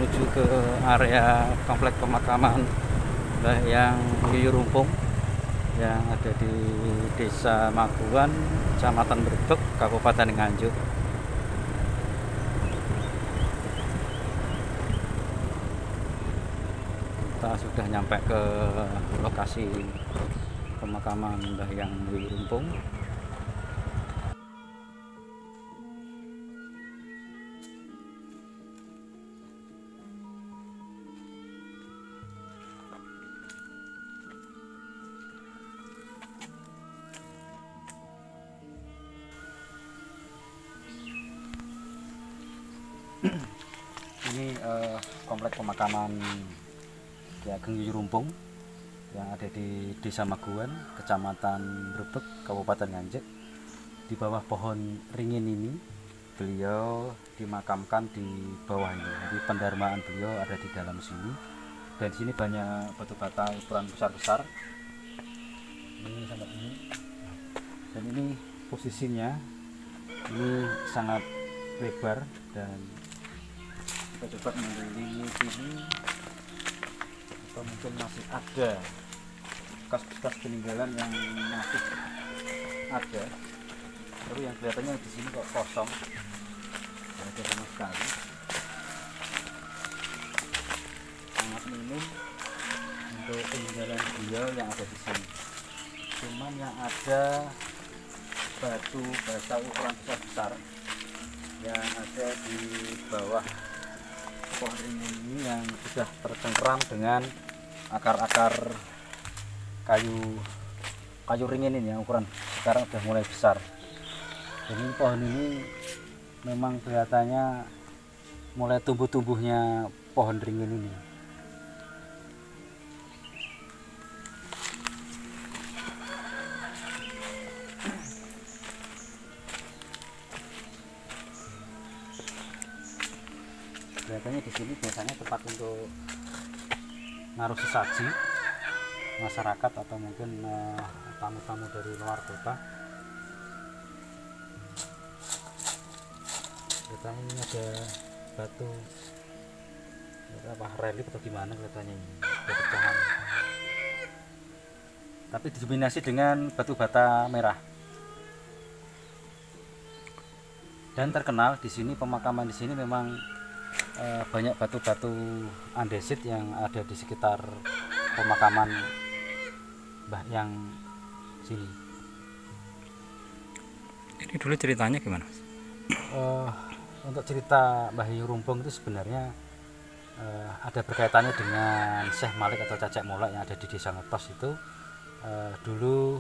menuju ke area komplek pemakaman Mbah Yang Yuyurumpung yang ada di Desa Maguan, Kecamatan Brebek, Kabupaten Nganjuk. Kita sudah nyampe ke lokasi pemakaman Mbah Yang Yuyurumpung. Ini komplek pemakaman Ki Ageng Yuyurumpung yang ada di Desa Maguan, Kecamatan Brebek, Kabupaten Nganjuk. Di bawah pohon ringin ini beliau dimakamkan di bawah ini. Jadi pendarmaan beliau ada di dalam sini. Dan di sini banyak batu bata ukuran besar-besar. Ini sangat ini. Dan ini posisinya ini sangat lebar dan kita coba mengelilingi sini, atau mungkin masih ada bekas-bekas peninggalan yang masih ada. Terus yang kelihatannya di sini kok kosong, tidak ada sama sekali, sangat minim untuk peninggalan beliau yang ada di sini. Cuman yang ada batu bata ukuran besar-besar yang ada di bawah pohon ringin ini yang sudah tercengkeram dengan akar-akar kayu ringin ini yang ukuran sekarang sudah mulai besar. Jadi pohon ini memang kelihatannya mulai tumbuh-tumbuhnya pohon ringin ini. Kelihatannya di sini biasanya tempat untuk naruh sesaji masyarakat atau mungkin tamu-tamu dari luar kota. Kelihatannya ini ada batu apa relief atau gimana, kelihatannya ini ada pecahan. Tapi didominasi dengan batu bata merah. Dan terkenal di sini pemakaman di sini memang banyak batu-batu andesit yang ada di sekitar pemakaman Mbah Yang sini. Ini dulu ceritanya gimana? Untuk cerita Mbah Yuyurumpung itu sebenarnya ada berkaitannya dengan Syekh Malik atau Cacek Molek yang ada di Desa Ngetos itu. Dulu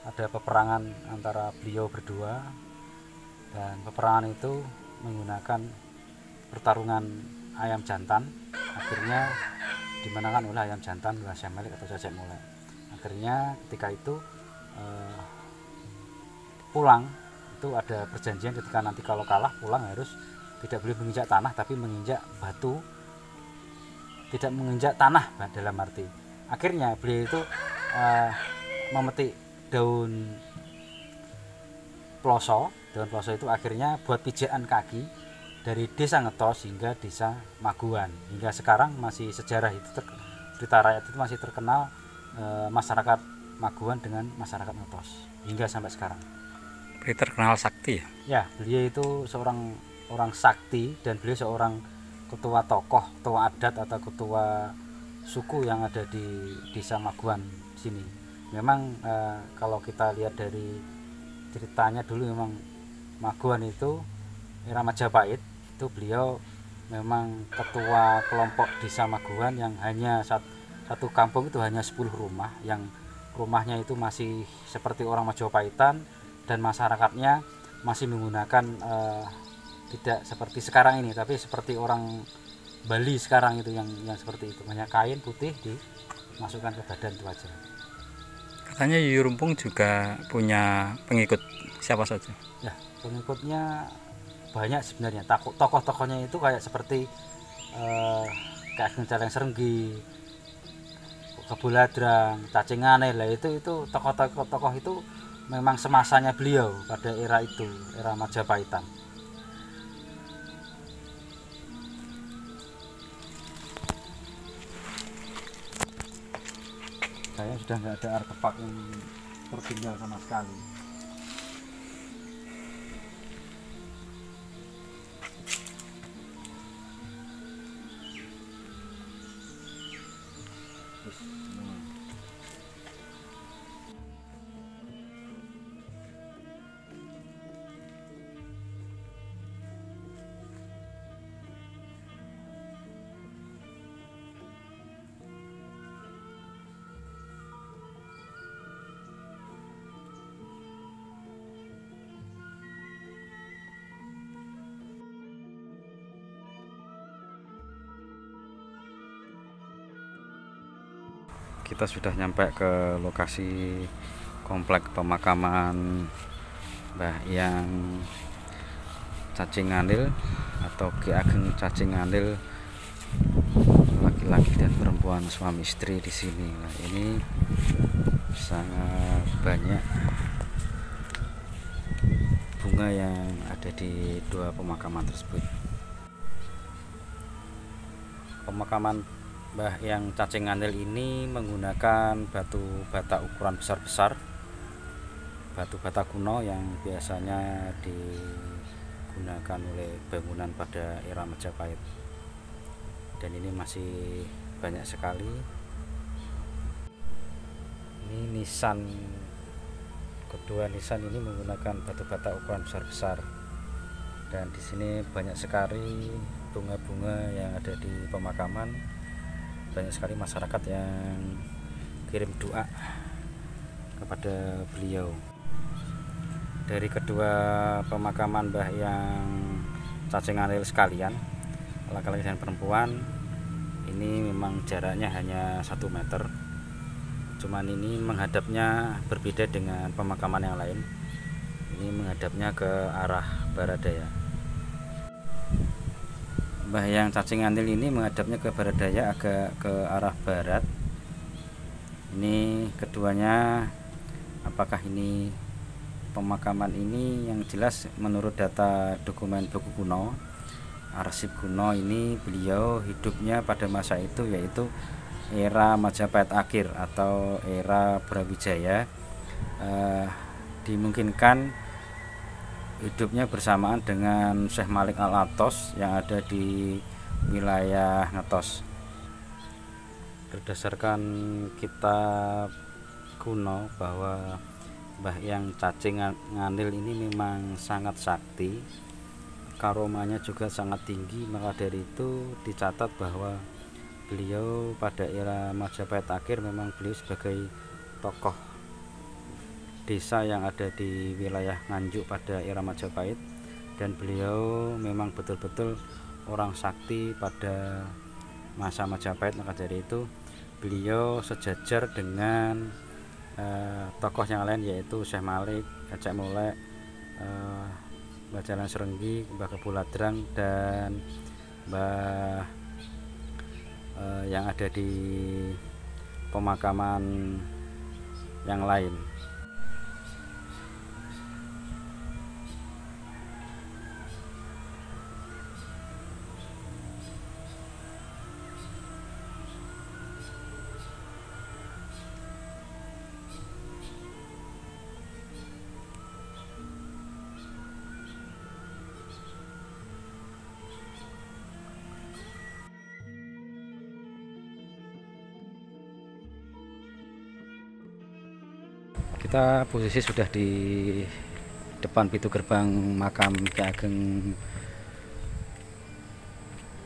ada peperangan antara beliau berdua, dan peperangan itu menggunakan pertarungan ayam jantan. Akhirnya dimenangkan oleh ayam jantan, oleh Syekh Malik atau Cacek Molek. Akhirnya ketika itu pulang itu ada perjanjian, ketika nanti kalau kalah pulang harus tidak boleh menginjak tanah tapi menginjak batu, tidak menginjak tanah dalam arti. Akhirnya beliau itu memetik daun ploso. Daun ploso itu akhirnya buat pijakan kaki dari Desa Ngetos hingga Desa Maguan. Hingga sekarang masih sejarah itu cerita rakyat itu masih terkenal, masyarakat Maguan dengan masyarakat Ngetos hingga sampai sekarang. Beliau terkenal sakti ya? Ya, beliau itu seorang orang sakti dan beliau seorang ketua tokoh, ketua adat atau ketua suku yang ada di Desa Maguan sini. Memang kalau kita lihat dari ceritanya dulu memang Maguan itu era Majapahit itu beliau memang ketua kelompok Desa Maguan yang hanya satu kampung itu hanya 10 rumah, yang rumahnya itu masih seperti orang Majapahitan dan masyarakatnya masih menggunakan tidak seperti sekarang ini, tapi seperti orang Bali sekarang itu yang seperti itu, banyak kain putih dimasukkan ke badan itu aja. Katanya Yuyurumpung juga punya pengikut siapa saja? Ya, pengikutnya banyak sebenarnya. Tokoh-tokohnya itu kayak seperti Ki Ageng Caleng Srenggi, Kebuladrang, Cacing Aneh lah, itu tokoh-tokoh itu memang semasanya beliau pada era itu, era Majapahitan. saya sudah nggak ada artefak yang tertinggal sama sekali. Kita sudah nyampe ke lokasi komplek pemakaman Mbah Yang Cacing Nganil atau Ki Ageng Cacing Nganil, laki-laki dan perempuan suami istri di sini. Nah, ini sangat banyak bunga yang ada di dua pemakaman tersebut. Pemakaman Mbah Yang Cacing Nganil ini menggunakan batu bata ukuran besar-besar, batu bata kuno yang biasanya digunakan oleh bangunan pada era Majapahit, dan ini masih banyak sekali. Ini nisan, kedua nisan ini menggunakan batu bata ukuran besar-besar, dan di sini banyak sekali bunga-bunga yang ada di pemakaman. Banyak sekali masyarakat yang kirim doa kepada beliau. Dari kedua pemakaman Mbah Yang Cacing Nganil sekalian, laki-laki dan perempuan, ini memang jaraknya hanya 1 meter. Cuman ini menghadapnya berbeda dengan pemakaman yang lain. Ini menghadapnya ke arah barat daya. Mbah Yang Cacing Nganil ini menghadapnya ke barat daya, agak ke arah barat. Ini keduanya, apakah ini pemakaman ini, yang jelas menurut data dokumen buku kuno, arsip kuno, ini beliau hidupnya pada masa itu yaitu era Majapahit akhir atau era Brawijaya. Dimungkinkan hidupnya bersamaan dengan Syekh Malik Al-Atos yang ada di wilayah Ngetos. Berdasarkan kitab kuno bahwa Mbah Yang Cacing Nganil ini memang sangat sakti, karomanya juga sangat tinggi. Maka dari itu dicatat bahwa beliau pada era Majapahit akhir memang beliau sebagai tokoh desa yang ada di wilayah Nganjuk pada era Majapahit, dan beliau memang betul-betul orang sakti pada masa Majapahit. Maka dari itu beliau sejajar dengan tokoh yang lain, yaitu Syekh Malik, Cek Molek, Mbah Jalan Serenggi, Mbah Kebuladrang, dan Mbah yang ada di pemakaman yang lain. Kita posisi sudah di depan pintu gerbang makam Ki Ageng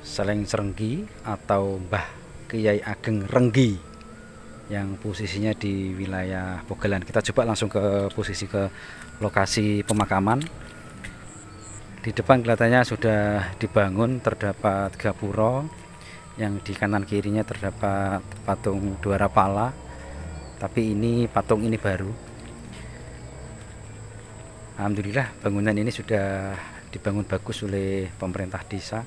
Seleng Serenggi atau Mbah Kyai Ageng Renggi yang posisinya di wilayah Pogelan. Kita coba langsung ke posisi, ke lokasi pemakaman. Di depan kelihatannya sudah dibangun, terdapat gapura, yang di kanan kirinya terdapat patung Dwara Pala, tapi ini patung ini baru. Alhamdulillah bangunan ini sudah dibangun bagus oleh pemerintah desa.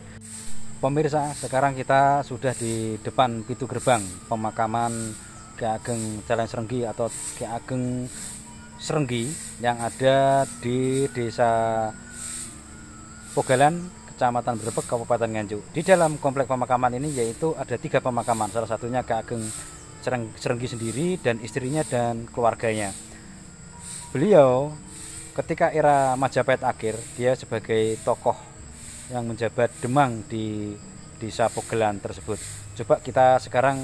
Pemirsa, sekarang kita sudah di depan pintu gerbang pemakaman Ki Ageng Seleng Serenggi atau Ki Ageng Serenggi yang ada di Desa Pogelan, Kecamatan Brebek, Kabupaten Nganjuk. Di dalam komplek pemakaman ini yaitu ada 3 pemakaman, salah satunya Ki Ageng Serenggi sendiri dan istrinya dan keluarganya. Beliau ketika era Majapahit akhir, dia sebagai tokoh yang menjabat Demang di Desa Pogelan tersebut. Coba kita sekarang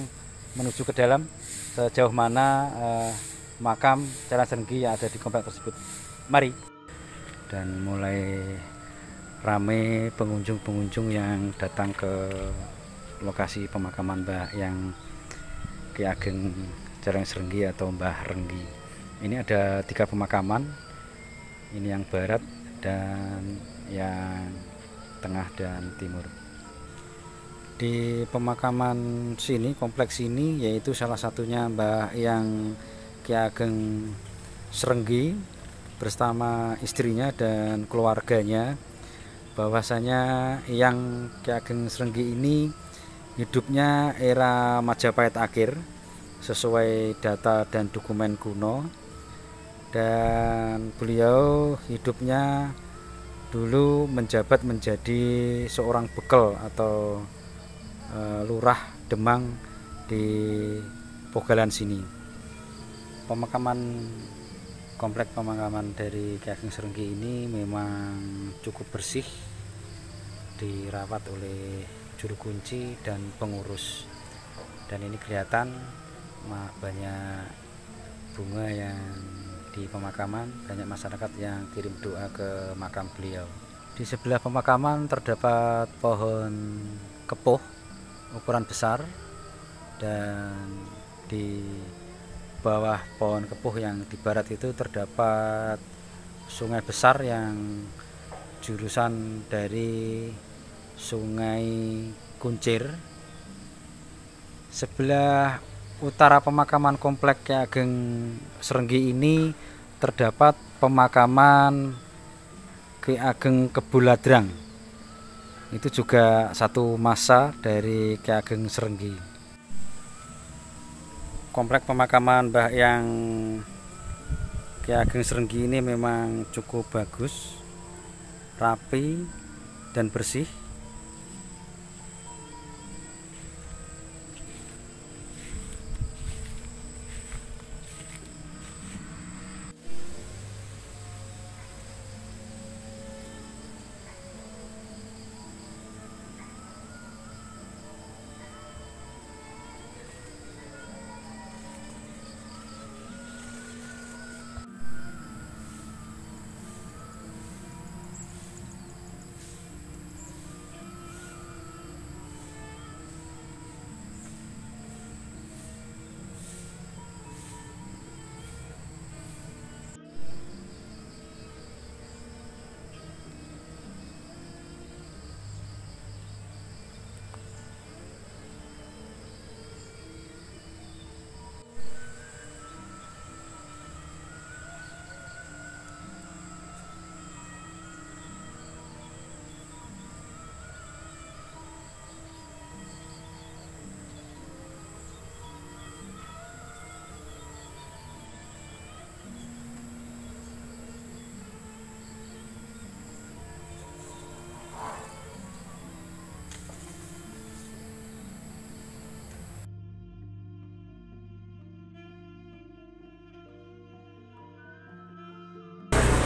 menuju ke dalam, sejauh mana makam Cairan Serenggi yang ada di komplek tersebut. Mari. Dan mulai ramai pengunjung-pengunjung yang datang ke lokasi pemakaman Mbah yang Ki Ageng Cairan Serenggi atau Mbah Renggi. Ini ada 3 pemakaman. Ini yang barat dan yang tengah dan timur. Di pemakaman sini, kompleks ini, yaitu salah satunya Mbah yang Ki Ageng Serenggi bersama istrinya dan keluarganya. Bahwasanya yang Ki Ageng Serenggi ini hidupnya era Majapahit akhir sesuai data dan dokumen kuno, dan beliau hidupnya dulu menjabat menjadi seorang bekel atau lurah Demang di Pogelan sini. Komplek pemakaman dari Ki Ageng Serenggi ini memang cukup bersih, dirawat oleh juru kunci dan pengurus, dan ini kelihatan banyak bunga yang di pemakaman, banyak masyarakat yang kirim doa ke makam beliau. Di sebelah pemakaman terdapat pohon kepuh ukuran besar, dan di bawah pohon kepuh yang di barat itu terdapat sungai besar yang jurusan dari Sungai Kuncir. Sebelah utara pemakaman komplek Ki Ageng Serenggi ini terdapat pemakaman Ki Ageng Kebuladrang. Itu juga satu masa dari Ki Ageng Serenggi. Komplek pemakaman Mbah yang Ki Ageng Serenggi ini memang cukup bagus, rapi dan bersih.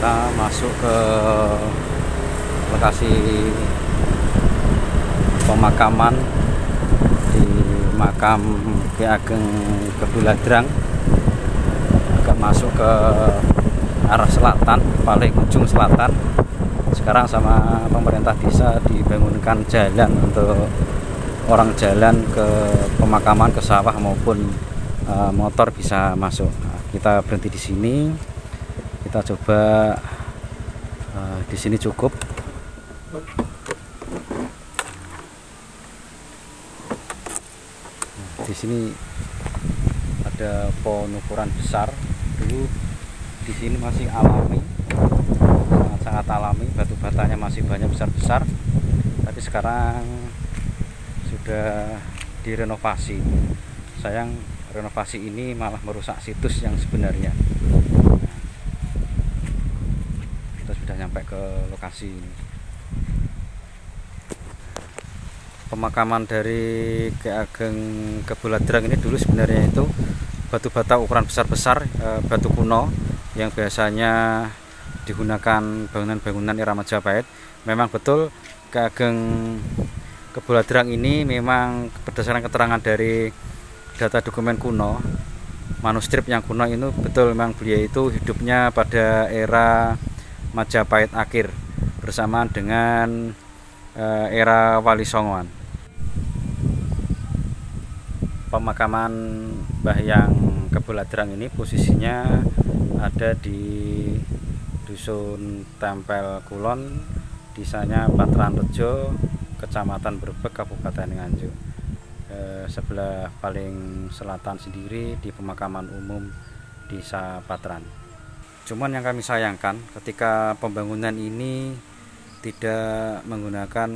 Kita masuk ke lokasi pemakaman di makam Ki Ageng Kebuladrang. Agak masuk ke arah selatan, paling ujung selatan. Sekarang sama pemerintah desa dibangunkan jalan untuk orang jalan ke pemakaman, ke sawah maupun motor bisa masuk. Nah, kita berhenti di sini. Kita coba di sini cukup. Nah, di sini ada pohon ukuran besar. Dulu di sini masih alami, sangat alami, batu batanya masih banyak besar-besar. Tapi sekarang sudah direnovasi. Sayang renovasi ini malah merusak situs yang sebenarnya. Kita sudah nyampe ke lokasi ini. Pemakaman dari Ki Ageng Kebuladrang ini dulu sebenarnya itu batu bata ukuran besar-besar, batu kuno yang biasanya digunakan bangunan-bangunan era Majapahit. Memang betul Ki Ageng Kebuladrang ini memang berdasarkan keterangan dari data dokumen kuno, manuskrip yang kuno itu betul memang beliau itu hidupnya pada era Majapahit akhir bersamaan dengan era Wali Songoan. Pemakaman Mbah Yang Kebuladrang ini posisinya ada di Dusun Tempel Kulon, desanya Patran Rejo, Kecamatan Brebek, Kabupaten Nganjuk. Sebelah paling selatan sendiri di pemakaman umum Desa Patran. Cuman yang kami sayangkan ketika pembangunan ini tidak menggunakan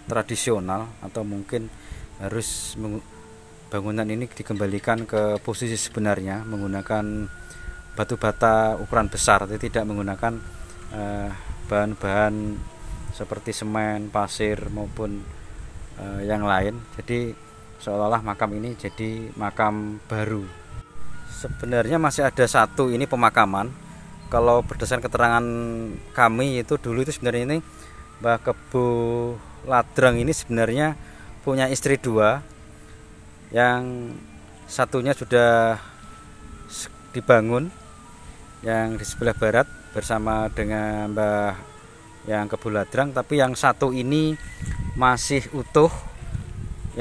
tradisional, atau mungkin harus bangunan ini dikembalikan ke posisi sebenarnya menggunakan batu bata ukuran besar, tidak menggunakan bahan-bahan seperti semen, pasir maupun yang lain. Jadi seolah-olah makam ini jadi makam baru. Sebenarnya masih ada satu ini pemakaman. Kalau berdasarkan keterangan kami itu dulu itu sebenarnya ini Mbah Kebuladrang ini sebenarnya punya istri dua, yang satunya sudah dibangun yang di sebelah barat bersama dengan Mbah Yang Kebuladrang, tapi yang satu ini masih utuh,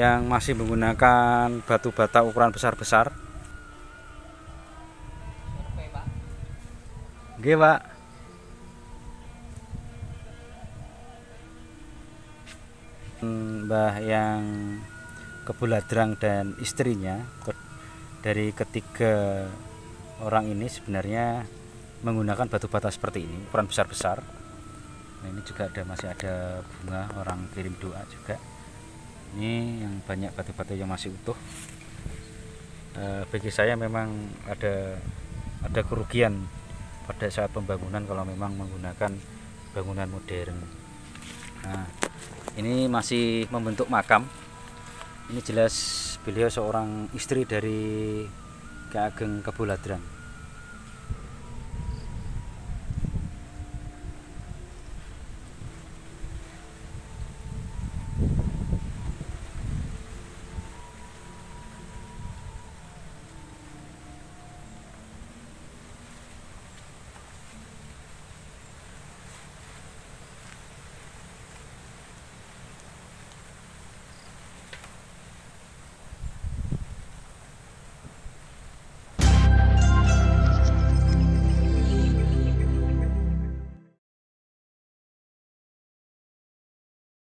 yang masih menggunakan batu bata ukuran besar-besar. Oke, Pak. Mbah Yang Kebuladrang dan istrinya, dari ketiga orang ini sebenarnya menggunakan batu bata seperti ini, ukuran besar-besar. Nah, ini juga masih ada bunga, orang kirim doa juga. Ini yang banyak batu-batu yang masih utuh. Bagi saya memang ada kerugian pada saat pembangunan kalau memang menggunakan bangunan modern. Nah, ini masih membentuk makam. Ini jelas beliau seorang istri dari Ki Ageng Kebuladrang.